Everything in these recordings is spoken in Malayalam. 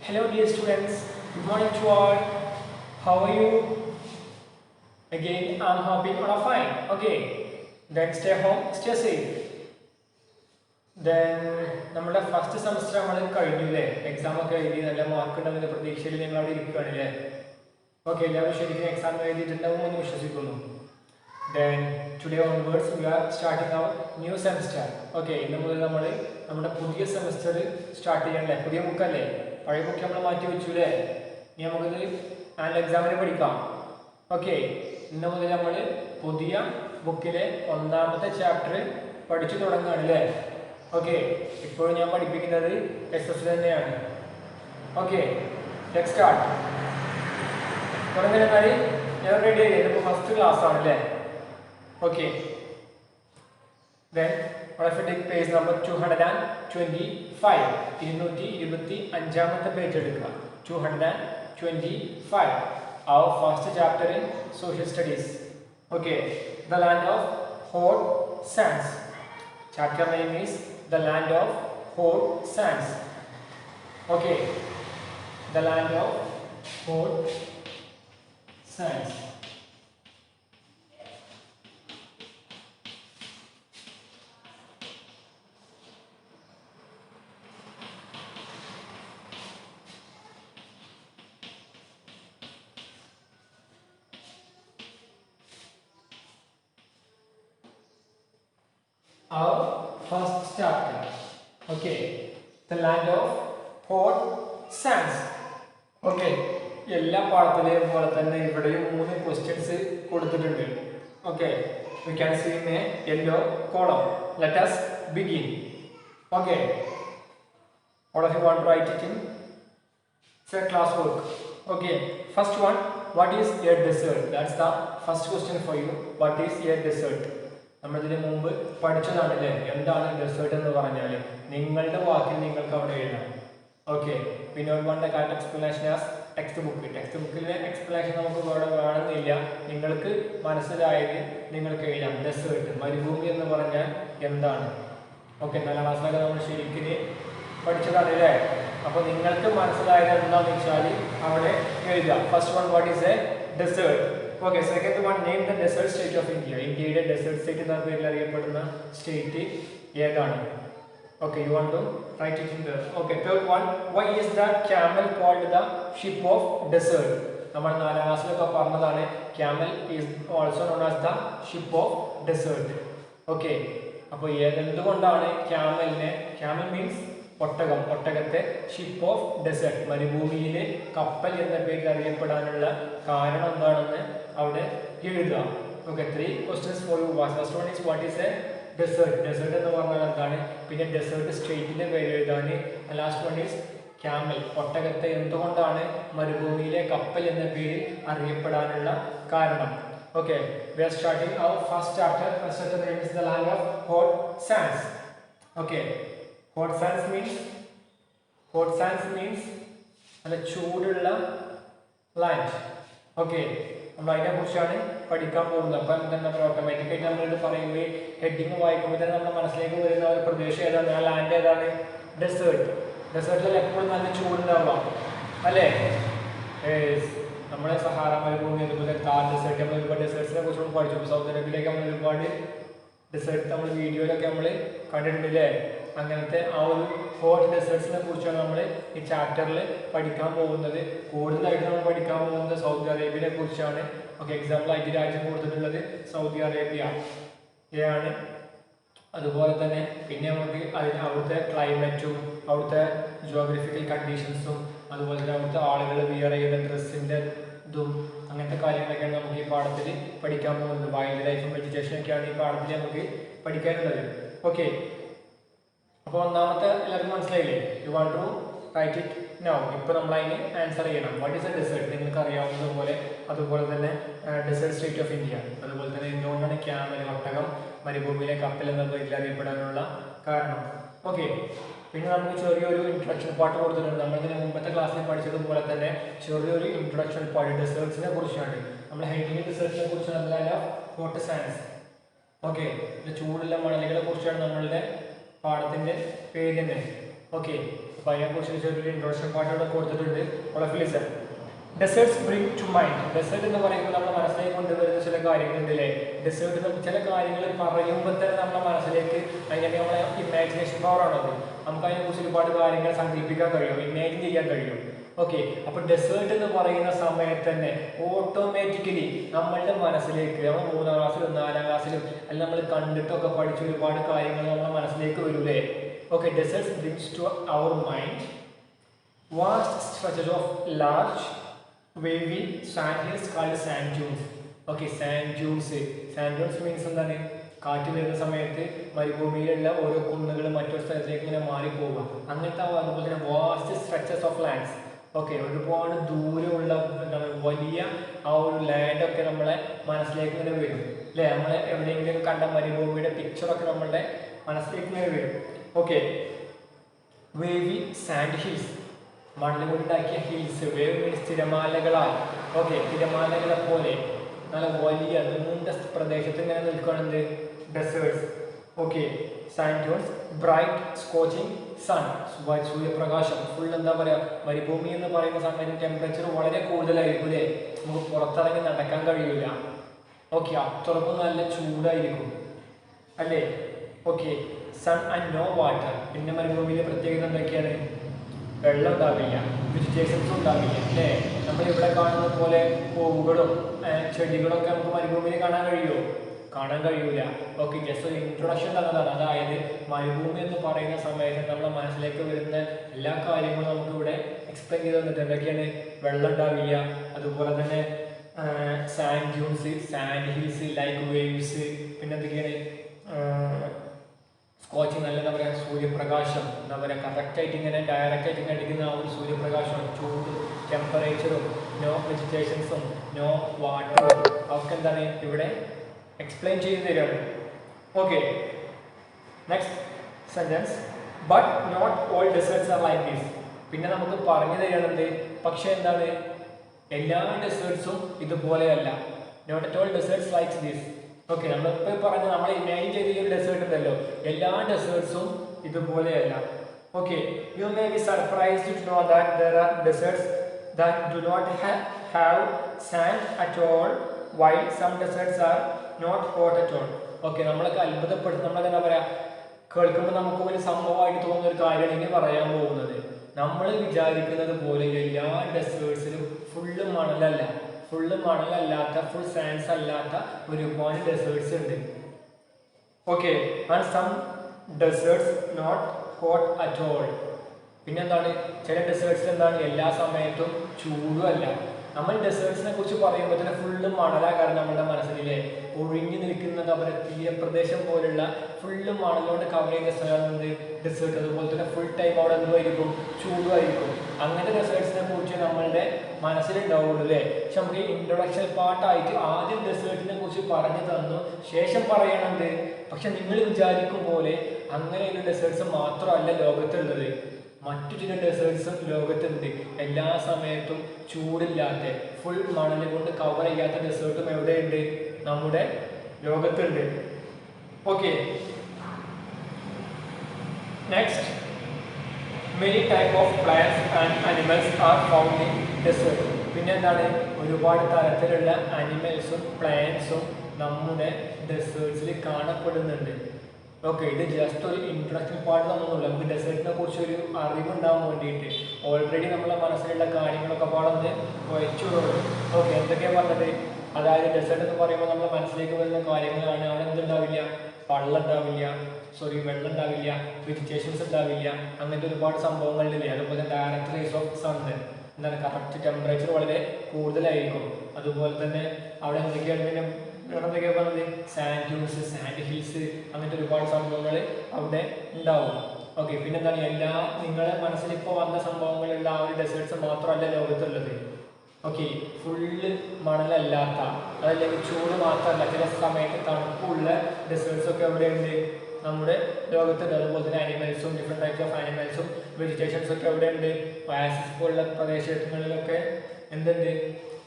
Hello dear students, good morning to all. How are you? Again, I'm hoping you are fine. Okay, then stay home, stay safe. Then നമ്മുടെ ഫസ്റ്റ് സെമസ്റ്റർ നമ്മൾ കഴിഞ്ഞില്ലേ, എക്സാം ഒക്കെ എഴുതി നല്ല മാർക്ക് ഉണ്ടാകുന്ന പ്രതീക്ഷയിൽ നിങ്ങൾ അവിടെ ഇരിക്കുകയാണല്ലേ. ഓക്കെ, എല്ലാവരും ശരിക്കും എക്സാം എഴുതിയിട്ടുണ്ടാവുമെന്ന് വിശ്വസിക്കുന്നു. Then today onwards we are starting our new semester. Okay, ഇന്ന് മുതൽ നമ്മൾ നമ്മുടെ പുതിയ സെമസ്റ്റർ സ്റ്റാർട്ട് ചെയ്യണല്ലേ. പുതിയ ബുക്കല്ലേ, പഴയ ബുക്ക് നമ്മൾ മാറ്റി വെച്ചുല്ലേ. ഇനി നമുക്കിത് ആനുവൽ എക്സാമിന് പഠിക്കാം. ഓക്കെ, ഇന്ന് മുതൽ നമ്മൾ പുതിയ ബുക്കിലെ ഒന്നാമത്തെ ചാപ്റ്റർ പഠിച്ചു തുടങ്ങുകയാണല്ലേ. ഓക്കെ, ഇപ്പോഴും ഞാൻ പഠിപ്പിക്കുന്നത് SS തന്നെയാണ്. Okay, let's start. തുടങ്ങുന്ന ഞാൻ റെഡി ആയി. ഇതിപ്പോൾ ഫസ്റ്റ് ക്ലാസ് ആണല്ലേ. Okay, then alphabetic page number 225. 225ാമത്തെ പേജ് എടുക്കുക. 225. Our first chapter in social studies. Okay, the land of hot sands. Chapter name is the land of hot sands. Okay, the land of hot sands. Our first chapter. Okay, the land of hot sands. Okay, എല്ലാ പാഠത്തിലെയും പോലെ തന്നെ ഇവിടെയും 3 ക്വസ്റ്റ്യൻസ് കൊടുത്തിട്ടുണ്ട്. Okay, we can see in a yellow column. Let us begin. Okay, all of you want to write it in say class work. Okay, first one, what is a desert? That's the first question for you. What is a desert? നമ്മൾ ഇതിന് മുമ്പ് പഠിച്ചതാണല്ലേ എന്താണ് ഡെസേർട്ട് എന്ന് പറഞ്ഞാൽ. നിങ്ങളുടെ വാക്കിൽ നിങ്ങൾക്ക് അവിടെ എഴുതാം. ഓക്കെ, പിന്നെ one card explanation as text ബുക്കിലെ എക്സ്പ്ലനേഷൻ നമുക്ക് ഇവിടെ വേണമെന്നില്ല. നിങ്ങൾക്ക് മനസ്സിലായത് നിങ്ങൾക്ക് എഴുതാം. ഡെസേർട്ട്, മരുഭൂമി എന്ന് പറഞ്ഞാൽ എന്താണ്? ഓക്കെ, 4ാം ക്ലാസ്സിലൊക്കെ നമ്മൾ ശരിക്കും പഠിച്ചതാണല്ലേ. അപ്പോൾ നിങ്ങൾക്ക് മനസ്സിലായത് എന്താണെന്ന് വെച്ചാൽ അവിടെ എഴുതാം. First one, what is a desert? Okay, second one, name the desert state of India. ഇന്ത്യയുടെ ഡെസേർട്ട് സ്റ്റേറ്റ് എന്ന പേരിൽ അറിയപ്പെടുന്ന സ്റ്റേറ്റ് ഏതാണ്? Okay, you want to write it in there. Okay, third one, why is the camel called the ship of desert? നമ്മൾ 4ാം ക്ലാസ്സിലൊക്കെ പറഞ്ഞതാണ്. Camel is also known as the ship of desert. Okay, അപ്പോൾ എന്തുകൊണ്ടാണ് camel means ഒട്ടകത്തെ ഷിപ്പ് ഓഫ് ഡെസേർട്ട്, മരുഭൂമിയിലെ കപ്പൽ എന്ന പേരിൽ അറിയപ്പെടാനുള്ള കാരണം എന്താണെന്ന് അവിടെ എഴുതുക. Okay, 3 questions for you. First one is what is a desert? Desert എന്ന് പറഞ്ഞാൽ എന്താണ്? പിന്നെ ഡെസേർട്ട് സ്റ്റേറ്റിന്റെ പേര് എഴുതാൻ. ലാസ്റ്റ് വൺ ഈസ് ക്യാമൽ, ഒട്ടകത്തെ എന്തുകൊണ്ടാണ് മരുഭൂമിയിലെ കപ്പൽ എന്ന പേരിൽ അറിയപ്പെടാനുള്ള കാരണം. Okay, we are starting our first chapter. First chapter name is the land of hot sands. Okay, hot sands means നല്ല ചൂടുള്ള ലാൻഡ്. ഓക്കെ, നമ്മൾ അതിനെക്കുറിച്ചാണ് പഠിക്കാൻ പോകുന്നത്. അപ്പം എന്താ പറയുക, ഓട്ടോമാറ്റിക്കായിട്ട് നമ്മളിത് പറയുമ്പോൾ ഹെഡിങ് വായിക്കുമ്പോൾ തന്നെ നമ്മുടെ മനസ്സിലേക്ക് വരുന്ന ഒരു പ്രദേശം ഏതാണ്, ആ ലാൻഡ് ഏതാണ്? ഡെസേർട്ട്. ഡെസേർട്ടിൽ എപ്പോഴും നല്ല ചൂടുണ്ടാവാം അല്ലേ. നമ്മുടെ സഹാറ മരുഭൂമി, അതുപോലെ താർ ഡെസേർട്ട്, നമ്മൾ ഒരുപാട് ഡെസേർട്സിനെ കുറിച്ച് നമ്മൾ പഠിച്ചു. സൗദി അറേബ്യയിലേക്ക് നമ്മൾ ഒരുപാട് ഡെസേർട്ട് നമ്മൾ വീഡിയോയിലൊക്കെ നമ്മൾ കണ്ടിട്ടുണ്ടല്ലേ. അങ്ങനത്തെ ആ ഒരു ഹോട്ട് ഡെസേർട്സിനെ കുറിച്ചാണ് നമ്മൾ ഈ ചാപ്റ്ററിൽ പഠിക്കാൻ പോകുന്നത്. കൂടുതലായിട്ട് നമ്മൾ പഠിക്കാൻ പോകുന്നത് സൗദി അറേബ്യയെ കുറിച്ചാണ്. ഓക്കെ, എക്സാമ്പിൾ ആയിട്ട് രാജ്യം കൊടുത്തിട്ടുള്ളത് സൗദി അറേബ്യ ആണ്. അതുപോലെ തന്നെ പിന്നെ നമുക്ക് അവിടുത്തെ ക്ലൈമറ്റും അവിടുത്തെ ജിയോഗ്രഫിക്കൽ കണ്ടീഷൻസും അതുപോലെ തന്നെ അവിടുത്തെ ആളുകൾ വിയർ ചെയ്യുന്ന ഡ്രസ്സിൻ്റെ ഇതും അങ്ങനത്തെ കാര്യങ്ങളൊക്കെയാണ് നമുക്ക് ഈ പാഠത്തിൽ പഠിക്കാൻ പോകുന്നത്. വൈൽഡ് ലൈഫും വെജിറ്റേഷനൊക്കെയാണ് ഈ പാഠത്തിൽ നമുക്ക് പഠിക്കാനുള്ളത്. ഓക്കെ, അപ്പോൾ ഒന്നാമത്തെ എല്ലാവർക്കും മനസ്സിലായില്ലേ? You want to write it now. ഇപ്പോൾ നമ്മൾ അതിന് ആൻസർ ചെയ്യണം. What is a desert? നിങ്ങൾക്ക് അറിയാവുന്നതുപോലെ അതുപോലെ തന്നെ ഡെസേർട്ട് സ്റ്റേറ്റ് ഓഫ് ഇന്ത്യ, അതുപോലെ തന്നെ എന്തുകൊണ്ടാണ് ക്യാമൽ, ഒട്ടകം, മരുഭൂമിയിലെ കപ്പൽ എന്ന പേരിൽ അറിയപ്പെടാനുള്ള കാരണം. ഓക്കെ, പിന്നെ നമുക്ക് ചെറിയൊരു ഇൻട്രൊഡക്ഷൻ പാർട്ട് കൊടുത്തിട്ടുണ്ട്. നമ്മളിതിന് മുമ്പത്തെ ക്ലാസ്സിൽ പഠിച്ചതുപോലെ തന്നെ ചെറിയൊരു ഇൻട്രൊഡക്ഷൻ പാർട്ട് ഡെസേർട്സിനെ കുറിച്ചാണ്. നമ്മൾ ഹെഡിങ് ഡെസേർട്ടിനെ കുറിച്ചാണ്, land of hot sands. Okay, ചൂടുള്ള മണലുകളെ കുറിച്ചാണ് നമ്മളുടെ പാഠത്തിൻ്റെ പേര് തന്നെ. ഓക്കെ, അപ്പോൾ അതിനെക്കുറിച്ച് ചെറിയൊരു ഇൻട്രോഡക്ഷൻ പാർട്ട് ഇവിടെ കൊടുത്തിട്ടുണ്ട്. Listen. Deserts bring to mind. Desert എന്ന് പറയുമ്പോൾ നമ്മുടെ മനസ്സിലേക്ക് കൊണ്ടുവരുന്ന ചില കാര്യങ്ങളുണ്ടല്ലേ. ഡെസേർട്ട് ചില കാര്യങ്ങൾ പറയുമ്പോൾ തന്നെ നമ്മുടെ മനസ്സിലേക്ക് അതിൻ്റെ നമ്മളെ ഇമാജിനേഷൻ പവറാണത്. നമുക്ക് അതിനെക്കുറിച്ച് ഒരുപാട് കാര്യങ്ങൾ സങ്കല്പിക്കാൻ കഴിയും, ഇമാജിൻ ചെയ്യാൻ കഴിയും. ഓക്കെ, അപ്പോൾ ഡെസേർട്ട് എന്ന് പറയുന്ന സമയത്ത് തന്നെ ഓട്ടോമാറ്റിക്കലി നമ്മളുടെ മനസ്സിലേക്ക് നമ്മൾ 3ാം ക്ലാസ്സിലും 4ാം ക്ലാസ്സിലും അല്ലെങ്കിൽ നമ്മൾ കണ്ടിട്ടൊക്കെ പഠിച്ച ഒരുപാട് കാര്യങ്ങൾ നമ്മുടെ മനസ്സിലേക്ക് വരൂലേ. Okay, deserts brings to our mind vast stretches of large wavy sand hills called sand dunes. Okay, sand dunes. Sand dunes means എന്താണ്? കാറ്റ് വരുന്ന സമയത്ത് മരുഭൂമിയിലുള്ള ഓരോ കുന്നുകളും മറ്റൊരു സ്ഥലത്തേക്ക് ഇങ്ങനെ മാറിപ്പോവുക, അങ്ങനത്തെ. അതുപോലെ തന്നെ vast stretches of lands. Okay, ഒരുപാട് ദൂരമുള്ള എന്താണ് വലിയ ആ ഒരു ലാൻഡൊക്കെ നമ്മളെ മനസ്സിലേക്ക് ഇങ്ങനെ വരും അല്ലേ. നമ്മൾ എവിടെയെങ്കിലും കണ്ട മരുഭൂമിയുടെ പിക്ചറൊക്കെ നമ്മളുടെ മനസ്സിലേക്ക് ഇങ്ങനെ വരും. ഓക്കെ, വേവി സാൻഡ് ഹിൽസ്, മണ്ണിൽ കൊണ്ടുണ്ടാക്കിയ ഹിൽസ്. വേവ് മീൻസ് തിരമാലകളായി. ഓക്കെ, തിരമാലകളെ പോലെ നല്ല വലിയ നീണ്ട പ്രദേശത്ത് ഇങ്ങനെ നിൽക്കുകയാണെന്ത് deserts. Okay, sand dunes, bright scorching sun, സൂര്യപ്രകാശം. ഫുൾ എന്താ പറയുക, മരുഭൂമി എന്ന് പറയുന്ന സമയത്ത് ടെമ്പറേച്ചർ വളരെ കൂടുതലായിരിക്കും അല്ലേ. നമുക്ക് പുറത്തിറങ്ങി നടക്കാൻ കഴിയില്ല. ഓക്കെ, അത്രക്കും നല്ല ചൂടായിരിക്കും അല്ലേ. Okay, sun and no water. പിന്നെ മരുഭൂമിയിലെ പ്രത്യേകത എന്തൊക്കെയാണ്? വെള്ളം ഉണ്ടാവില്ല, വെജിറ്റേഷൻസും ഉണ്ടാവില്ല അല്ലേ. നമ്മളിവിടെ കാണുന്ന പോലെ പൂവുകളും ചെടികളൊക്കെ നമുക്ക് മരുഭൂമിയിൽ കാണാൻ കഴിയുമോ? കാണാൻ കഴിയൂല. ഓക്കെ, ജസ്റ്റ് ഒരു ഇൻട്രൊഡക്ഷൻ തന്നതാണ്. അതായത് മരുഭൂമി എന്ന് പറയുന്ന സമയത്ത് നമ്മുടെ മനസ്സിലേക്ക് വരുന്ന എല്ലാ കാര്യങ്ങളും നമുക്കിവിടെ എക്സ്പ്ലെയിൻ ചെയ്ത് തന്നിട്ട്. എന്തൊക്കെയാണ്? വെള്ളം ഉണ്ടാവില്ല, അതുപോലെ തന്നെ sand dunes, sand hills, like waves, പിന്നെ എന്തൊക്കെയാണ് സ്കോച്ചിങ്, നല്ല എന്താ പറയുക സൂര്യപ്രകാശം, എന്താ പറയുക കറക്റ്റായിട്ട് ഇങ്ങനെ ഡയറക്റ്റായിട്ട് ഇങ്ങനെ അടിക്കുന്ന ആ ഒരു സൂര്യപ്രകാശം, ചൂടും ടെമ്പറേച്ചറും നോ വെജിറ്റേഷൻസും നോ വാട്ടറും ഒക്കെ എന്താണ് ഇവിടെ എക്സ്പ്ലെയിൻ ചെയ്ത് തരികയാണ്. Okay, next sentence, but not all deserts are like this. പിന്നെ നമുക്ക് പറഞ്ഞു തരികയാണെന്ത്, പക്ഷേ എന്താണ് എല്ലാ ഡെസേർട്സും ഇതുപോലെയല്ല. Not at all deserts likes this. Okay, നമ്മളിപ്പോൾ പറഞ്ഞ നമ്മൾ ഇമാജിൻ ചെയ്ത ഈ ഒരു ഡെസേർട്ട് ഉണ്ടല്ലോ, എല്ലാ ഡെസേർട്സും ഇതുപോലെയല്ല. Okay, you may be surprised to know that there are deserts that do not have sand at all while some deserts are not hot at all. Okay, നമ്മളൊക്കെ അത്ഭുതപ്പെടുത്തും. നമ്മളെന്താ പറയുക, കേൾക്കുമ്പോൾ നമുക്ക് ഒരു സംഭവമായിട്ട് തോന്നുന്ന ഒരു കാര്യമാണ് ഇനി പറയാൻ പോകുന്നത്. നമ്മൾ വിചാരിക്കുന്നത് പോലെ എല്ലാ ഡെസേർട്സിലും ഫുള്ള് മണലല്ല, ഫുള്ള് മണലല്ലാത്ത, ഫുൾ സാൻഡ്സ് അല്ലാത്ത ഒരുപാട് ഡെസേർട്സ് ഉണ്ട്. Okay, and some deserts not hot at all. പിന്നെന്താണ്, ചില ഡെസേർട്സിൽ എന്താണ് എല്ലാ സമയത്തും ചൂടും അല്ല. നമ്മൾ ഡെസേർട്സിനെ കുറിച്ച് പറയുമ്പോൾ തന്നെ ഫുള്ള് മണലാകാരം നമ്മുടെ മനസ്സിലെ ഒഴിഞ്ഞു നിൽക്കുന്ന എന്താ പറയുക തീരപ്രദേശം പോലുള്ള ഫുള്ള് മണലോണ്ട് കവർ ചെയ്യുന്ന സ്ഥലമാണ് ഡെസേർട്ട്. അതുപോലെ തന്നെ ഫുൾ ടൈം അവിടെ എന്തുമായിരിക്കും, ചൂടുമായിരിക്കും. അങ്ങനത്തെ ഡെസേർട്സിനെ കുറിച്ച് നമ്മളുടെ മനസ്സിലുണ്ടാവുള്ളൂ അല്ലേ. പക്ഷെ നമുക്ക് ഇൻട്രൊഡക്ഷൻ പാർട്ടായിട്ട് ആദ്യം ഡെസേർട്ടിനെ കുറിച്ച് പറഞ്ഞു തന്നു, ശേഷം പറയണത്. പക്ഷെ നിങ്ങൾ വിചാരിക്കും പോലെ അങ്ങനെയുള്ള ഡെസേർട്സ് മാത്രമല്ല ലോകത്തുള്ളത്. മറ്റു ചില ഡെസേർട്സും ലോകത്തുണ്ട്. എല്ലാ സമയത്തും ചൂടില്ലാത്ത ഫുൾ മണൽ കൊണ്ട് കവർ ചെയ്യാത്ത ഡെസേർട്ടും എവിടെയുണ്ട്? നമ്മുടെ ലോകത്തുണ്ട്. Okay, next, many type of plants and animals are found in desert. പിന്നെ എന്താണ്, ഒരുപാട് തരത്തിലുള്ള അനിമൽസും പ്ലാന്റ്സും നമ്മുടെ ഡെസേർട്സിൽ കാണപ്പെടുന്നുണ്ട്. ഓക്കെ, ഇത് ജസ്റ്റ് ഒരു ഇൻട്രൊഡക്ഷൻ പാർട്ട് തന്നൊന്നുമില്ല, നമുക്ക് ഡെസേർട്ടിനെ കുറിച്ച് ഒരു അറിവുണ്ടാകാൻ വേണ്ടിയിട്ട്. ഓൾറെഡി നമ്മളെ മനസ്സിലുള്ള കാര്യങ്ങളൊക്കെ പാടൊന്ന് വഹിച്ചുള്ളൂ. ഓക്കെ, എന്തൊക്കെയാണ് പറഞ്ഞത്? അതായത് ഡെസേർട്ട് എന്ന് പറയുമ്പോൾ നമ്മുടെ മനസ്സിലേക്ക് വരുന്ന കാര്യങ്ങളാണ്. അവിടെ എന്തുണ്ടാവില്ല, വെള്ളം ഉണ്ടാവില്ല, വെജിറ്റേഷൻസ് ഉണ്ടാവില്ല, അങ്ങനത്തെ ഒരുപാട് സംഭവങ്ങളില്ലേ. അതുപോലെ ഡയറക്റ്റ് റേസ് ഓഫ് സൺ, എന്താണ് കറക്റ്റ് ടെമ്പറേച്ചർ വളരെ കൂടുതലായിരിക്കും. അതുപോലെ തന്നെ അവിടെ എന്തൊക്കെയാണ് പിന്നെ എന്തൊക്കെയാണ് പറഞ്ഞത്, സാൻഡ് ഡ്യൂൺസ്, സാൻഡ് ഹിൽസ്, അങ്ങനത്തെ ഒരുപാട് സംഭവങ്ങൾ അവിടെ ഉണ്ടാവും. ഓക്കെ, പിന്നെന്താണ്, എല്ലാ നിങ്ങളുടെ മനസ്സിലിപ്പോൾ വന്ന സംഭവങ്ങളുള്ള ആ ഒരു ഡെസേർട്സ് മാത്രമല്ല ലോകത്തുള്ളത്. ഓക്കെ, ഫുള്ള് മണലല്ലാത്ത, അതല്ലെങ്കിൽ ചൂട് മാത്രമല്ല, ചില സമയത്ത് തണുപ്പുള്ള ഡെസേർട്സ് ഒക്കെ എവിടെയുണ്ട്? നമ്മുടെ ലോകത്തുണ്ട്. അതുപോലെ തന്നെ അനിമൽസും, ഡിഫറെൻറ്റ് ടൈപ്സ് ഓഫ് അനിമൽസും വെജിറ്റേഷൻസും ഒക്കെ എവിടെയുണ്ട്? ഒയാസിസ് പോലുള്ള പ്രദേശങ്ങളിലൊക്കെ എന്തുണ്ട്?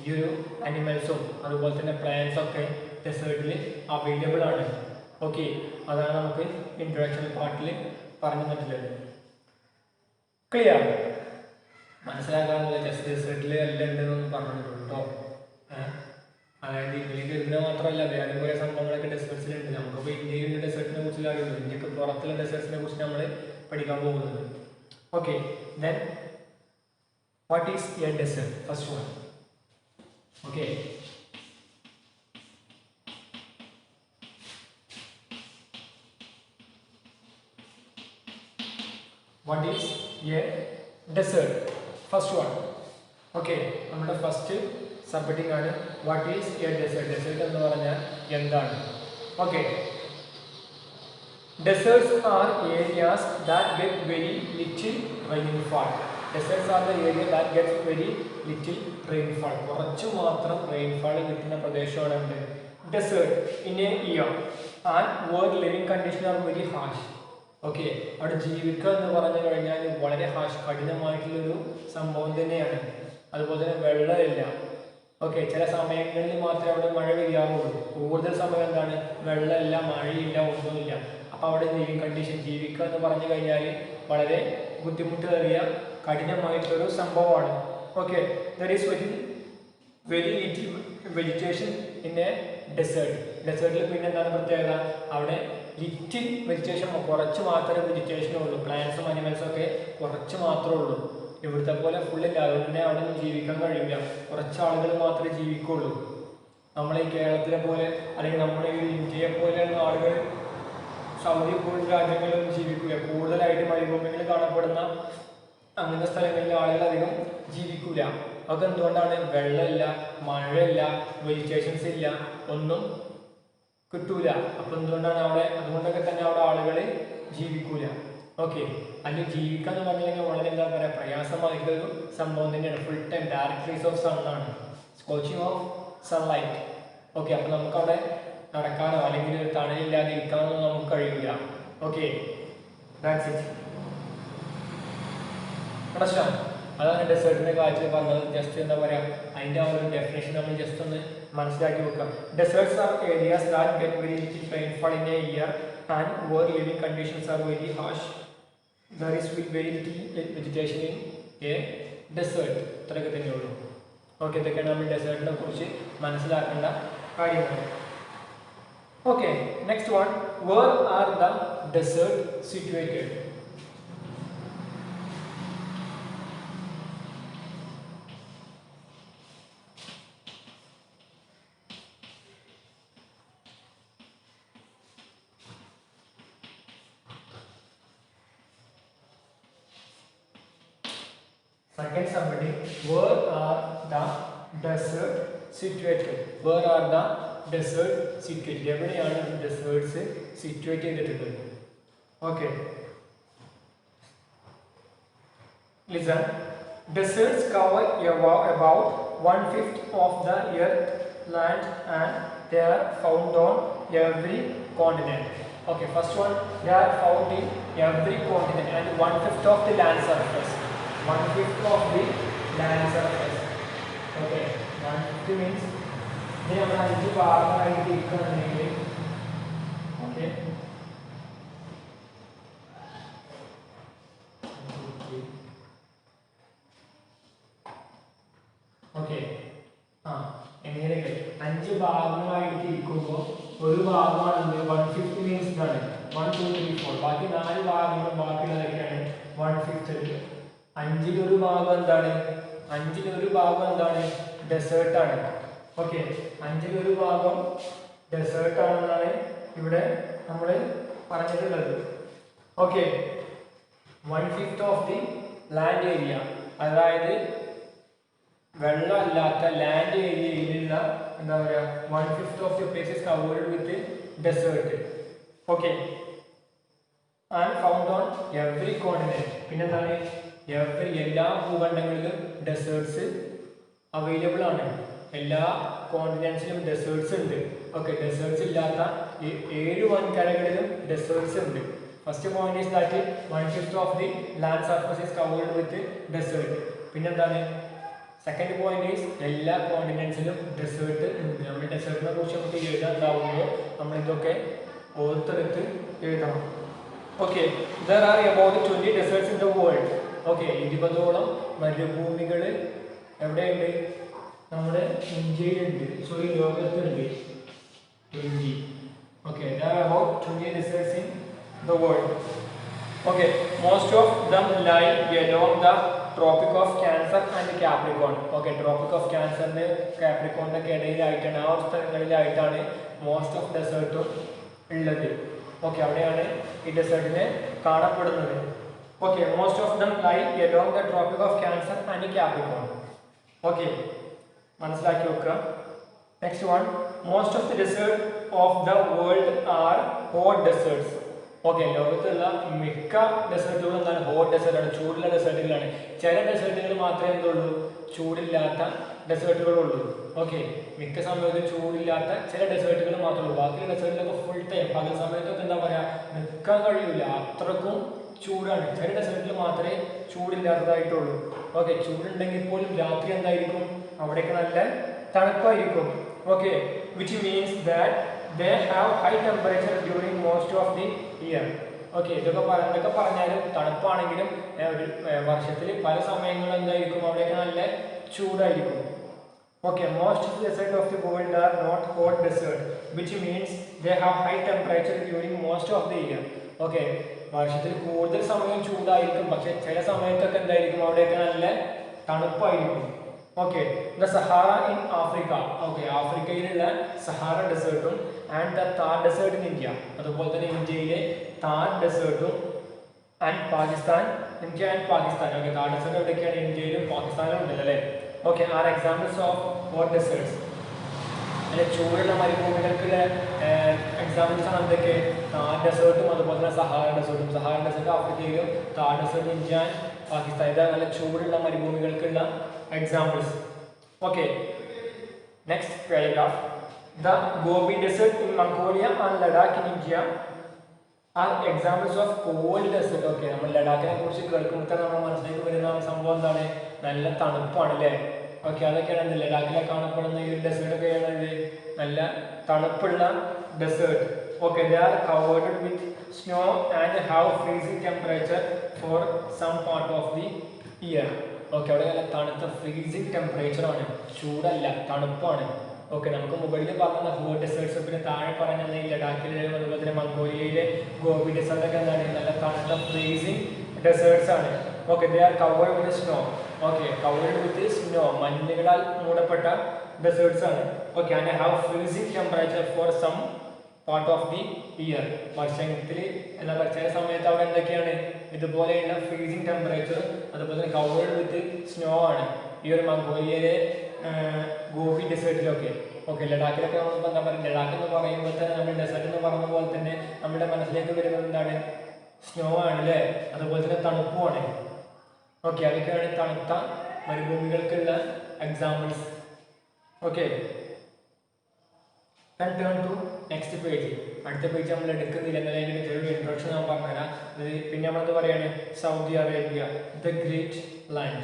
ഈ ഒരു അനിമൽസും അതുപോലെ തന്നെ പ്ലാന്റ്സ് ഒക്കെ ഡെസേർട്ടിൽ അവൈലബിൾ ആണ്. ഓക്കെ, അതാണ് നമുക്ക് ഇൻട്രൊഡക്ഷൻ പാർട്ടിൽ പറഞ്ഞു തന്നിട്ടുള്ളത്. ക്ലിയർ? മനസ്സിലാക്കാനുള്ള ജസ്റ്റ് ഡെസേർട്ടിൽ എല്ലാം ഉണ്ടെന്നൊന്നും പറഞ്ഞിട്ടുള്ളൂ കേട്ടോ. അതായത് ഇതിലേക്ക് ഇതിനെ മാത്രമല്ല വേറെ കുറേ സംഭവങ്ങളൊക്കെ ഡെസേർട്സിലുണ്ട്. നമുക്കിപ്പോൾ ഇന്ത്യയിലെ ഡെസേർട്ടിനെ കുറിച്ച് അറിയുള്ളൂ. ഇന്ത്യക്ക് പുറത്തുള്ള ഡെസേർട്സിനെ കുറിച്ച് നമ്മൾ പഠിക്കാൻ പോകുന്നത്. Okay, then what is a desert? First one. Okay, what is a desert? First one. Okay, നമ്മുടെ ഫസ്റ്റ് സബ്ഹെഡിങ് ആണ് what is a desert. Desert എന്ന് പറഞ്ഞാൽ എന്താണ്? Okay, deserts are areas that get very little rainfall. Deserts are the area that gets very little rainfall. കുറച്ച് മാത്രം റെയിൻഫാൾ കിട്ടുന്ന പ്രദേശമാണ് ഉണ്ട് desert in a year and world living condition are very harsh. Okay, അവിടെ ജീവിക്കുക എന്ന് പറഞ്ഞു കഴിഞ്ഞാൽ വളരെ കഠിനമായിട്ടുള്ളൊരു സംഭവം തന്നെയാണ്. അതുപോലെ തന്നെ വെള്ളമില്ല. ഓക്കെ, ചില സമയങ്ങളിൽ മാത്രമേ അവിടെ മഴ പെയ്യാറുള്ളൂ. കൂടുതൽ സമയം എന്താണ്, വെള്ളമില്ല, മഴയില്ല, ഒന്നുമില്ല. അപ്പോൾ അവിടെ ലിവിങ് കണ്ടീഷൻ ജീവിക്കുക എന്ന് പറഞ്ഞു കഴിഞ്ഞാൽ വളരെ ബുദ്ധിമുട്ടേറിയ കഠിനമായിട്ടുള്ളൊരു സംഭവമാണ്. Okay, there is very little vegetation in a desert. ഡെസേർട്ടിൽ പിന്നെ എന്താണ് പ്രത്യേകത? അവിടെ ലിറ്റിൽ വെജിറ്റേഷൻ, കുറച്ച് മാത്രമേ വെജിറ്റേഷനേ ഉള്ളൂ. പ്ലാന്റ്സും അനിമൽസും ഒക്കെ കുറച്ച് മാത്രമേ ഉള്ളൂ. ഇവിടുത്തെ പോലെ ഫുള്ളില്ല. അതുകൊണ്ട് തന്നെ അവിടെ ഒന്നും ജീവിക്കാൻ കഴിയില്ല. കുറച്ച് ആളുകൾ മാത്രമേ ജീവിക്കുള്ളൂ. നമ്മളെ ഈ കേരളത്തിലെ പോലെ അല്ലെങ്കിൽ നമ്മുടെ ഈ ഇന്ത്യയെ പോലെയുള്ള ആളുകൾ സൗദി പോലുള്ള രാജ്യങ്ങളിലൊന്നും ജീവിക്കില്ല. കൂടുതലായിട്ട് മരുഭൂമികളിൽ കാണപ്പെടുന്ന അങ്ങനത്തെ സ്ഥലങ്ങളിൽ ആളുകൾ അധികം ജീവിക്കില്ല. അതൊക്കെ എന്തുകൊണ്ടാണ്? വെള്ളമില്ല, മഴയില്ല, വെജിറ്റേഷൻസ് ഇല്ല, ഒന്നും കിട്ടൂല. അപ്പം എന്തുകൊണ്ടാണ് അവിടെ? അതുകൊണ്ടൊക്കെ തന്നെ അവിടെ ആളുകൾ ജീവിക്കൂല. ഓക്കെ, അല്ലെങ്കിൽ ജീവിക്കുക എന്ന് പറഞ്ഞു കഴിഞ്ഞാൽ വളരെ എന്താ പറയുക, പ്രയാസമായിട്ടുള്ളൊരു സംഭവം തന്നെയാണ്. Full time direct rays of sun ആണ്, സ്കോച്ചിങ് ഓഫ് സൺലൈറ്റ്. ഓക്കെ, അപ്പം നമുക്കവിടെ നടക്കാനോ അല്ലെങ്കിൽ തണലില്ലാതെ ഇരിക്കാനോ നമുക്ക് കഴിയില്ല. Okay, that's it. പ്രശ്നം അതാണ് ഡെസേർട്ടിൻ്റെ കാഴ്ച പറഞ്ഞത്. ജസ്റ്റ് എന്താ പറയുക, അതിൻ്റെ ആ ഒരു ഡെഫിനേഷൻ നമ്മൾ ജസ്റ്റ് ഒന്ന് മനസ്സിലാക്കി വെക്കാം. Deserts are areas that get very little rainfall in a year and where living conditions are very harsh. There is very little vegetation in a desert. ഇത്രയൊക്കെ തന്നെയുള്ളൂ. ഓക്കെ, ഇതൊക്കെയാണ് നമ്മൾ ഡെസേർട്ടിനെ കുറിച്ച് മനസ്സിലാക്കേണ്ട കാര്യങ്ങൾ. Okay, next one, where are the desert situated? Second subheading, where are the desert situated? Where are the desert situated? എവിടെയാണ് ഡെസേർട്സ് സിറ്റുവേറ്റ് ചെയ്തിട്ടുള്ളത്? Okay, listen. Deserts cover about 1/5 of the earth land and they are found on every continent. Okay, first one, they are found in every continent and 1/5 of the land surface. 1/5 of the land surface. Okay, 1/5 means they are അഞ്ച് ഭാഗങ്ങളായിട്ട് തിരിക്കുകയാണെങ്കിൽ ഓക്കെ ഓക്കെ എങ്ങനെയൊക്കെ 5 ഭാഗങ്ങളായിട്ട് തിരിക്കുമ്പോൾ ഒരു ഭാഗമാണ് 1/5 മീൻസ് ഇതാണ് 1 2 3 4. ബാക്കി 4 ഭാഗങ്ങളും ബാക്കിയുള്ളതൊക്കെയാണ് 1/5. അഞ്ചിലൊരു ഭാഗം എന്താണ്? അഞ്ചിലൊരു ഭാഗം എന്താണ്? ഡെസേർട്ടാണ്. ഓക്കെ, അഞ്ചിലൊരു ഭാഗം ഡെസേർട്ടാണെന്നാണ് ഇവിടെ നമ്മൾ പറഞ്ഞിട്ടുള്ളത്. Okay, 1/5 of the land area, അതായത് വെള്ളമില്ലാത്ത ലാൻഡ് ഏരിയയിലുള്ള എന്താ പറയുക 1/5 of the places covered with desert. Okay, and found on every continent. പിന്നെന്താണ്? എല്ലാ ഭൂഖണ്ഡങ്ങളിലും ഡെസേർട്സ് അവൈലബിൾ ആണ്. എല്ലാ കോണ്ടിനെന്റ്സിലും ഡെസേർട്സ് ഉണ്ട്. ഓക്കെ, ഡെസേർട്സ് ഇല്ലാത്ത 7 വൻകരകളിലും ഡെസേർട്സ് ഉണ്ട്. First point is that 1/5 of the land surface is covered with desert. പിന്നെന്താണ്? സെക്കൻഡ് പോയിന്റ് ഈസ് എല്ലാ കോണ്ടിനെന്റ്സിലും ഡെസേർട്ട് ഉണ്ട്. നമ്മൾ ഡെസേർട്ടിനെ കുറിച്ച് നമുക്ക് എഴുതാനുണ്ടാവുമ്പോൾ നമ്മൾ ഇതൊക്കെ ഓർത്തെടുത്ത് എഴുതണം. Okay, there are about 20 deserts in the world. Okay 20ഓളം മരുഭൂമികൾ എവിടെയുണ്ട്? നമ്മുടെ ഇന്ത്യയിലുണ്ട്. സോറി, ലോകത്തുണ്ട് 20. Okay, there are about 20 deserts in the world. Okay, most of them lie along the Tropic of Cancer and Capricorn. Okay, Tropic of Cancer and Capricorn ന്റെ ഇടയിലായിട്ടാണ്, ആ സ്ഥലങ്ങളിലായിട്ടാണ് മോസ്റ്റ് ഓഫ് ഡെസേർട്ടും ഉള്ളത്. ഓക്കെ, അവിടെയാണ് ഈ ഡെസേർട്ടിനെ കാണപ്പെടുന്നത്. Okay, most of them lie along the Tropic of Cancer and Capricorn. Okay, മനസ്സിലാക്കി വെക്കുക. Next one, most of the desert of the world are hot deserts. Okay, ലോകത്തുള്ള മിക്ക ഡെസേർട്ടുകളും എന്താണ്? ഹോട്ട് ഡെസേർട്ടാണ്, ചൂടുള്ള ഡെസേർട്ടുകളാണ്. ചില ഡെസേർട്ടുകൾ മാത്രമേ എന്തുള്ളൂ? ചൂടില്ലാത്ത ഡെസേർട്ടുകളുള്ളൂ. ഓക്കെ, മിക്ക സമയത്തും ചൂടില്ലാത്ത ചില ഡെസേർട്ടുകൾ മാത്രമേ ഉള്ളൂ. ബാക്കി ഡെസേർട്ടിലൊക്കെ ഫുൾ ടൈം പകൽ സമയത്തൊക്കെ എന്താ പറയുക, നിൽക്കാൻ കഴിയില്ല, അത്രക്കും ചൂടാണ്. ചില ഡെസേർട്ടിൽ മാത്രമേ ചൂടില്ലാത്തതായിട്ടുള്ളൂ. ഓക്കെ, ചൂടുണ്ടെങ്കിൽ പോലും രാത്രി എന്തായിരിക്കും? അവിടെയൊക്കെ നല്ല തണുപ്പായിരിക്കും. Okay, which means that they have high temperature during most of the year. Okay, ഇതൊക്കെ പറഞ്ഞാലും തണുപ്പാണെങ്കിലും ഒരു വർഷത്തിൽ പല സമയങ്ങളും എന്തായിരിക്കും? അവിടെയൊക്കെ നല്ല ചൂടായിരിക്കും. Okay, most of the desert of the world are not hot desert, which means they have high temperature during most of the year. Okay, വർഷത്തിൽ കൂടുതൽ സമയം ചൂടായിരിക്കും, പക്ഷെ ചില സമയത്തൊക്കെ എന്തായിരിക്കും? അവിടെയൊക്കെ നല്ല തണുപ്പായിരിക്കും. Okay, the Sahara in Africa. Okay, ആഫ്രിക്കയിലുള്ള സഹാറ ഡെസേർട്ടും and the Thar desert in India, അതുപോലെ തന്നെ ഇന്ത്യയിലെ താർ ഡെസേർട്ടും and Pakistan, India and Pakistan. Okay, Thar desert എവിടെയൊക്കെയാണ്? ഇന്ത്യയിലും പാകിസ്ഥാനിലും ഉണ്ടല്ലോ അല്ലേ? Okay, are examples of hot deserts. അല്ലെ, ചൂടുള്ള മരുഭൂമികൾക്കുള്ള എക്സാമ്പിൾസ് ആണ് എന്തൊക്കെ? താർ ഡെസേർട്ടും അതുപോലെ തന്നെ സഹാറ ഡെസേർട്ടും. സഹാറ ഡെസേർട്ട് ആഫ്രിക്കയിലും Thar desert India and Pakistan. ഇതാണ് നല്ല ചൂടുള്ള മരുഭൂമികൾക്കുള്ള examples. Okay, next paragraph. The Gobi Desert in Mongolia and Ladakh in India are examples of cold desert. Okay, നമ്മൾ ലഡാക്കിനെ കുറിച്ച് കേൾക്കുമ്പോൾ തന്നെ നമ്മൾ മനസ്സിലേക്ക് വരുന്ന സംഭവം എന്താണ്? നല്ല തണുപ്പാണ് അല്ലേ? ഓക്കെ, അതൊക്കെയാണ് ലഡാക്കിലെ കാണപ്പെടുന്ന ഈ ഡെസേർട്ടൊക്കെയാണ് നല്ല തണുപ്പുള്ള desert. Okay, they are covered with snow and have freezing temperature for some part of the year. Okay, അവിടെ നല്ല തണുത്ത ഫ്രീസിങ് ടെമ്പറേച്ചർ ആണ്, ചൂടല്ല, തണുപ്പാണ്. ഓക്കെ, നമുക്ക് മുകളിൽ പറഞ്ഞ ഹോട്ട് ഡെസേർട്ട്സ്, പിന്നെ താഴെ പറഞ്ഞ ഈ ലഡാക്കിലെ അതുപോലെ തന്നെ മംഗോളിയയിലെ ഗോബി ഡെസേർട്ടൊക്കെ എന്താണ്? നല്ല തണുത്ത ഫ്രീസിങ് ഡെസേർട്ട്സ് ആണ്. Okay, they are covered with snow. Okay, covered with snow, മഞ്ഞുകളാൽ മൂടപ്പെട്ട ഡെസേർട്ട്സ് ആണ്. Okay, and have freezing temperature for some part of the year. വർഷത്തിൽ എന്താ പറയുക, ചില സമയത്ത് അവിടെ എന്തൊക്കെയാണ്? ഇതുപോലെയുള്ള ഫ്രീസിങ് ടെമ്പറേച്ചർ, അതുപോലെ തന്നെ കവേർഡ് വിത്ത് സ്നോ ആണ് ഈ ഒരു മംഗോളിയയിലെ ഗോബി ഡെസേർട്ടിലൊക്കെ. ഓക്കെ, ലഡാക്കിലൊക്കെ നമ്മളിപ്പോൾ എന്താ പറയുക, ലഡാക്ക് എന്ന് പറയുമ്പോൾ തന്നെ നമ്മൾ ഡെസേർട്ട് എന്ന് പറഞ്ഞ പോലെ തന്നെ നമ്മുടെ മനസ്സിലേക്ക് വരുന്നത് എന്താണ്? സ്നോ ആണ് അല്ലേ? അതുപോലെ തന്നെ തണുപ്പുമാണ്. ഓക്കെ, അതൊക്കെയാണ് തണുത്ത മരുഭൂമികൾക്കുള്ള examples. Okay, then turn to next page. അടുത്ത പേജ് നമ്മൾ എടുക്കുന്നില്ല, എന്നാലും അതിൻ്റെ ചെറിയൊരു ഇൻട്രൊഡക്ഷൻ ഞാൻ പറഞ്ഞുതരാം. പിന്നെ നമ്മളത് പറയാണ് Saudi Arabia, the great land.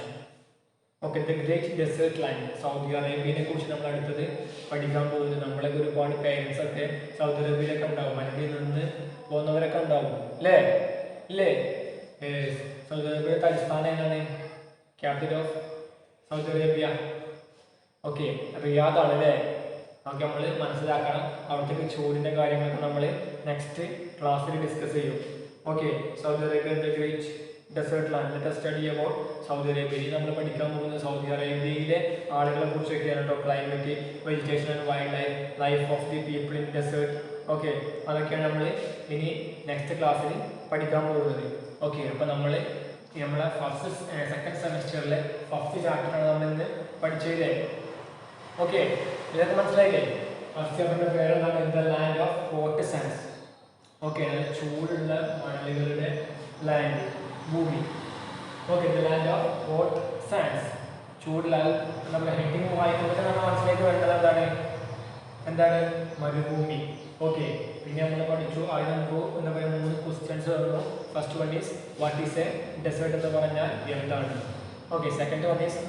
Okay, the great desert land, Saudi അറേബ്യനെ കുറിച്ച് നമ്മൾ അടുത്തത് പഠിക്കാൻ പോകുന്നത്. നമ്മളൊക്കെ ഒരുപാട് പേരൻസ് ഒക്കെ സൗദി അറേബ്യയിലൊക്കെ ഉണ്ടാവും, മരുന്നിൽ നിന്ന് പോകുന്നവരൊക്കെ ഉണ്ടാവും അല്ലേ? ഇല്ലേ? സൗദി അറേബ്യയുടെ തലസ്ഥാനം ഏതാണ്? Capital of Saudi Arabia okay റിയാദാണ് അല്ലേ? ഓക്കെ, നമ്മൾ മനസ്സിലാക്കണം. അവിടുത്തെ ചൂടിൻ്റെ കാര്യങ്ങളൊക്കെ നമ്മൾ നെക്സ്റ്റ് ക്ലാസ്സിൽ ഡിസ്കസ് ചെയ്യും. Okay, Saudi Arabia the great desert land. Let us study about Saudi അറേബ്യയിൽ നമ്മൾ പഠിക്കാൻ പോകുന്നത് സൗദി അറേബ്യയിലെ ആളുകളെ കുറിച്ചൊക്കെയാണ് കേട്ടോ. Climate, vegetation and wildlife, life of the people in desert. Okay, അതൊക്കെയാണ് നമ്മൾ ഇനി നെക്സ്റ്റ് ക്ലാസ്സിൽ പഠിക്കാൻ പോകുന്നത്. ഓക്കെ, അപ്പോൾ നമ്മളെ സെക്കൻഡ് സെമസ്റ്ററിലെ ഫസ്റ്റ് ചാപ്റ്ററാണ് നമ്മൾ ഇന്ന് പഠിച്ചതില്ലേ? ഓക്കെ, ഇതൊക്കെ മനസ്സിലായില്ലേ? ഫസ്റ്റ് ചാപ്റ്ററിൻ്റെ പേരെന്താണ്? The land of hot Sands. Okay, ചൂടുള്ള മണലുകളുടെ ലാൻഡ്, ഭൂമി. Okay, the land of hot Sands, ചൂടുള്ള. നമ്മുടെ ഹെഡിങ് വായിക്കുമ്പോൾ നമ്മൾ മനസ്സിലേക്ക് വേണ്ടത് എന്താണ്? മരുഭൂമി. ഓക്കെ, പിന്നെ നമ്മൾ പഠിച്ചു. ആദ്യം നമുക്ക് എന്താ പറയുക, 3 ക്വസ്റ്റ്യൻസ് വന്നു. First one is what is a desert എന്ന് പറഞ്ഞാൽ എന്താണ്? Okay, second one is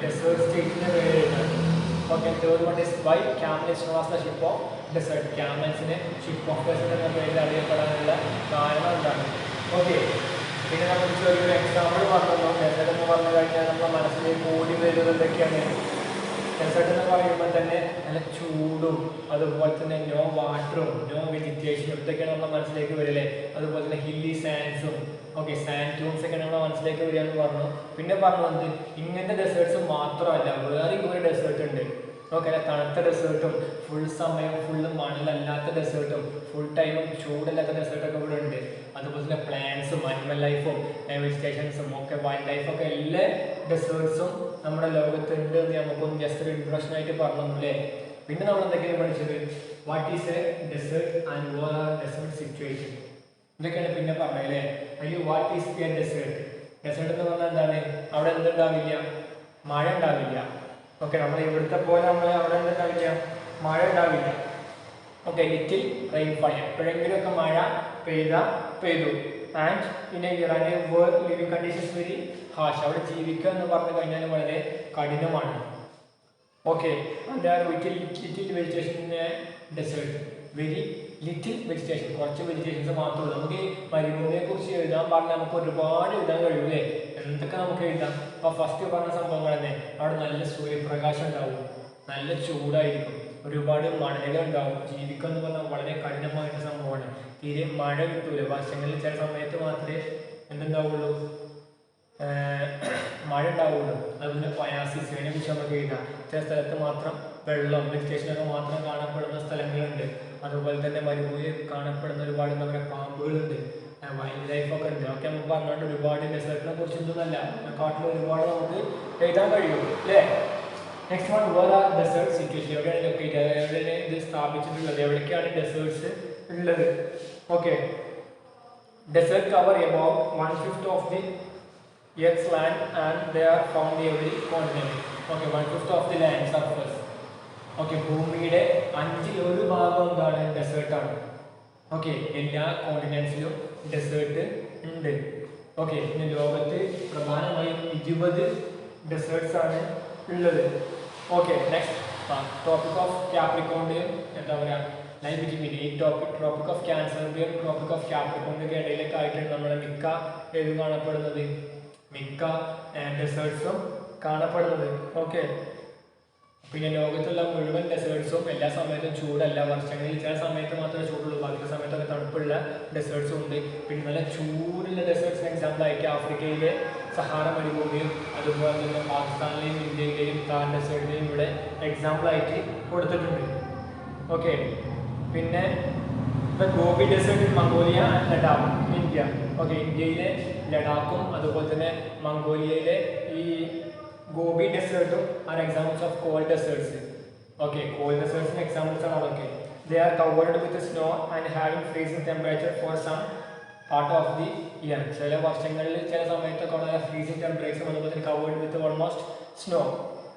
desert സ്റ്റേറ്റിൻ്റെ പേര് എഴുതാണ്. Okay, third one is why camel is known as the ship of desert. ക്യാമൽസിനെ ഷിപ്പ് ഓഫ് ഡെസേർട്ട് എന്ന പേരിൽ അറിയപ്പെടാനുള്ള കാരണം എന്താണ്? ഓക്കെ, പിന്നെ നമ്മൾ ചെറിയൊരു എക്സാമ്പിൾ പറഞ്ഞല്ലോ. ഡെസേർട്ട് എന്ന് പറഞ്ഞു കഴിഞ്ഞാൽ നമ്മുടെ മനസ്സിലേക്ക് ഓടി വരുന്നത് എന്തൊക്കെയാണ്? ഡെസേർട്ട് എന്ന് പറയുമ്പോൾ തന്നെ നല്ല ചൂടും അതുപോലെ തന്നെ നോ വാട്ടറും നോ വെജിറ്റേഷനും ഇതൊക്കെയാണ് നമ്മുടെ മനസ്സിലേക്ക് വരില്ലേ. അതുപോലെ തന്നെ ഹില്ലി സാൻഡ്സും ഓക്കെ സാൻഡ് ട്യൂൺസ് ഒക്കെ നമ്മുടെ മനസ്സിലേക്ക് വരിക എന്ന് പറഞ്ഞു. പിന്നെ പറഞ്ഞത് ഇങ്ങനത്തെ ഡെസേർട്ട്സ് മാത്രമല്ല, വേറെ കുറേ ഡെസേർട്ട് ഉണ്ട്. ഓക്കെ, തണുത്ത ഡെസേർട്ടും ഫുൾ സമയം ഫുള്ള് മണലല്ലാത്ത ഡെസേർട്ടും ഫുൾ ടൈമും ചൂടല്ലാത്ത ഡെസേർട്ടൊക്കെ ഇവിടെ ഉണ്ട്. അതുപോലെ തന്നെ പ്ലാന്റ്സും അനിമൽ ലൈഫും വെജിറ്റേഷൻസും ഒക്കെ വൈൽഡ് ലൈഫൊക്കെ എല്ലാ ഡെസേർട്ട്സും നമ്മുടെ ലോകത്തുണ്ട് എന്ന് നമുക്കൊന്ന് ജസ്റ്റ് ഒരു ഇൻട്രൊഡക്ഷൻ ആയിട്ട് പറഞ്ഞു അല്ലേ. പിന്നെ നമ്മൾ എന്തൊക്കെയാണ് പഠിച്ചത്? What is a desert and what are desert situation, ഇതൊക്കെയാണ് പിന്നെ പറഞ്ഞല്ലേ. അതിൽ what is a desert? Desert എന്ന് പറഞ്ഞാൽ എന്താണ്? അവിടെ എന്തുണ്ടാവില്ല? മഴ ഉണ്ടാവില്ല. ഓക്കെ, നമ്മൾ ഇവിടുത്തെ പോലെ നമ്മൾ അവിടെ എന്തുണ്ടാവില്ല? മഴ ഉണ്ടാവില്ല. ഓക്കെ, ലിറ്റിൽ റെയിൻഫാൾ, എപ്പോഴെങ്കിലുമൊക്കെ മഴ പെയ്തു. ആൻഡ് പിന്നെ ഇറാന്റെ ലിവിങ് കണ്ടീഷൻസ് വെരി ഹാഷ്, അവിടെ ജീവിക്കുക എന്ന് പറഞ്ഞു കഴിഞ്ഞാൽ വളരെ കഠിനമാണ്. Okay, and little vegetation desert, very little vegetation, കുറച്ച് വെജിറ്റേഷൻസ് മാത്രമേ ഉള്ളൂ. നമുക്ക് ഈ മരുഭൂമിയെ കുറിച്ച് എഴുതാൻ പറഞ്ഞാൽ നമുക്ക് ഒരുപാട് എഴുതാൻ കഴിയൂലേ. എന്തൊക്കെ നമുക്ക് എഴുതാം. അപ്പോൾ ഫസ്റ്റ് പറഞ്ഞ സംഭവങ്ങൾ തന്നെ, അവിടെ നല്ല സൂര്യപ്രകാശം ഉണ്ടാവും, നല്ല ചൂടായിരിക്കും, ഒരുപാട് മണലുകൾ ഉണ്ടാവും. ജീവിക്കുക എന്ന് പറഞ്ഞാൽ വളരെ കഠിനമായിട്ട് സംഭവമാണ്. തീരെ മഴ കിട്ടൂല. വർഷങ്ങളിൽ ചില സമയത്ത് മാത്രമേ എന്തുണ്ടാവുള്ളൂ? മഴ ഉണ്ടാവുള്ളൂ. അതുപോലെ പയാസിസ്, അതിനെ കുറിച്ച് നമുക്ക് എഴുതാം. ചില സ്ഥലത്ത് മാത്രം വെള്ളം വെജിറ്റേഷനൊക്കെ മാത്രം കാണപ്പെടുന്ന സ്ഥലങ്ങളുണ്ട്. അതുപോലെ തന്നെ മരുഭൂമിയിൽ കാണപ്പെടുന്ന ഒരുപാട് എന്താ പറയുക പാമ്പുകളുണ്ട്, വൈൽഡ് ലൈഫൊക്കെ ഉണ്ട്. ഒക്കെ നമുക്ക് പറഞ്ഞുകൊണ്ട് ഒരുപാട് ഡെസേർട്ടിനെ കുറിച്ചൊന്നുമല്ല, കാട്ടിൽ ഒരുപാട് നമുക്ക് എഴുതാൻ കഴിയും അല്ലേ. Next one, where are desert situation, എവിടെയാണ് ലൊക്കേറ്റ്, എവിടെയാണ് ഇത് സ്ഥാപിച്ചിട്ടുള്ളത്, എവിടേക്കാണ് ഡെസേർട്ട്സ് ഉള്ളത്? Okay, desert cover about 1/5 of the Earth's land and they are found every continent. Okay, 1/5 of the land surface. Okay, ഭൂമിയുടെ 1/5 എന്താണ്? ഡെസേർട്ടാണ്. ഓക്കെ, എല്ലാ കോണ്ടിനെന്റ്സിലും ഡെസേർട്ട് ഉണ്ട്. ഓക്കെ, പിന്നെ ലോകത്ത് പ്രധാനമായും 20 ഡെസേർട്ട്സ് ആണ് ഉള്ളത്. ഓക്കെ, നെക്സ്റ്റ് ടോപ്പിക് ഓഫ് ക്യാപ്രിക്കോണിന്റെയും എന്താ പറയുക ലൈഫ് ബിറ്റ്വീൻ ഈ ട്രോപ്പിക് ഓഫ് ക്യാൻസറിന്റെയും ട്രോപ്പിക് ഓഫ് ക്യാപ്രിക്കോണിന്റെയും ഇടയിലൊക്കെ ആയിട്ടാണ് നമ്മുടെ മിക്ക ഏത് കാണപ്പെടുന്നത്, മിക്ക ഡെസേർട്ട്സും കാണപ്പെടുന്നത്. ഓക്കെ, പിന്നെ ലോകത്തുള്ള മുഴുവൻ ഡെസേർട്ട്സും എല്ലാ സമയത്തും ചൂടല്ല. വർഷങ്ങളിൽ ചില സമയത്ത് മാത്രമേ ചൂടുള്ളൂ, ബാക്കി സമയത്തൊക്കെ തണുപ്പുള്ള ഡെസേർട്ട്സും ഉണ്ട്. പിന്നെ നല്ല ചൂടുള്ള ഡെസേർട്ട്സിന് എക്സാമ്പിൾ ആയിട്ട് ആഫ്രിക്കയിലെ സഹാറ മരുഭൂമിയും അതുപോലെ തന്നെ പാകിസ്ഥാനിലെയും ഇന്ത്യയിലെയും താർ ഡെസേർട്ടിലെയും ഇവിടെ എക്സാമ്പിൾ ആയിട്ട് കൊടുത്തിട്ടുണ്ട്. ഓക്കെ, പിന്നെ Gobi desert in Mongolia and Ladakh India. Okay, ഇന്ത്യയിലെ ലഡാക്കും അതുപോലെ തന്നെ മംഗോളിയയിലെ ഈ ഗോബി ഡെസേർട്ടും are examples of cold deserts. Okay, cold ഡെസേർട്ട്സിന് എക്സാമ്പിൾസ് ആണ് അതൊക്കെ. They are covered with snow and having freezing temperature for some part of the year. ചില വർഷങ്ങളിൽ ചില സമയത്തൊക്കെ അവിടെ ഫ്രീസിംഗ് ടെമ്പറേച്ചർ അതുപോലെ തന്നെ covered with almost snow.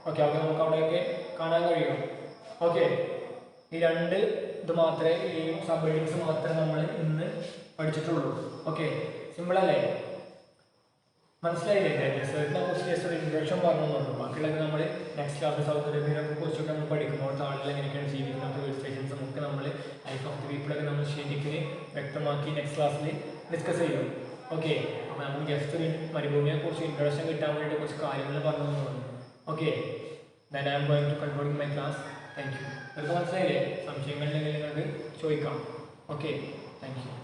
Okay, അവിടെ നമുക്ക് അവിടെയൊക്കെ കാണാൻ കഴിയും. ഓക്കെ, ഈ രണ്ട് ഇത് മാത്രമേ, ഈ സബ് ഹെഡിങ്സ് മാത്രമേ നമ്മൾ ഇന്ന് പഠിച്ചിട്ടുള്ളൂ. ഓക്കെ, സിമ്പിൾ അല്ലേ? മനസ്സിലായില്ലേ? ഡെസേർട്ടിനെ കുറിച്ച് ജസ്റ്റ് ഒരു ഇൻട്രൊഡക്ഷൻ പറഞ്ഞു. ബാക്കിയുള്ളത് നമ്മൾ നെക്സ്റ്റ് ക്ലാസ് സൗത്ത് അറേബ്യനെ കുറിച്ചൊക്കെ നമ്മൾ പഠിക്കും. അവിടുത്തെ ആളുകൾ എങ്ങനെയൊക്കെയാണ് ജീവിക്കുന്നത്, വെജിറ്റേഷൻസും ഒക്കെ നമ്മൾ ലൈഫ് ഓഫ് ദി പീപ്പിളൊക്കെ നമ്മൾ ശരിക്കും വ്യക്തമാക്കി നെക്സ്റ്റ് ക്ലാസ്സിൽ ഡിസ്കസ് ചെയ്യും. ഓക്കെ, അപ്പോൾ നമുക്ക് ജസ്റ്റ് ഒരു മരുഭൂമിയെ കുറിച്ച് ഇൻട്രൊഡക്ഷൻ കിട്ടാൻ വേണ്ടി കുറച്ച് കാര്യങ്ങൾ പറഞ്ഞു തന്നു. Okay, then I am going to conclude my class. Thank you. നിങ്ങൾക്ക് മനസ്സിലായില്ലേ? സംശയങ്ങളുണ്ടെങ്കിൽ നിങ്ങൾക്ക് ചോദിക്കാം. Okay, thank you.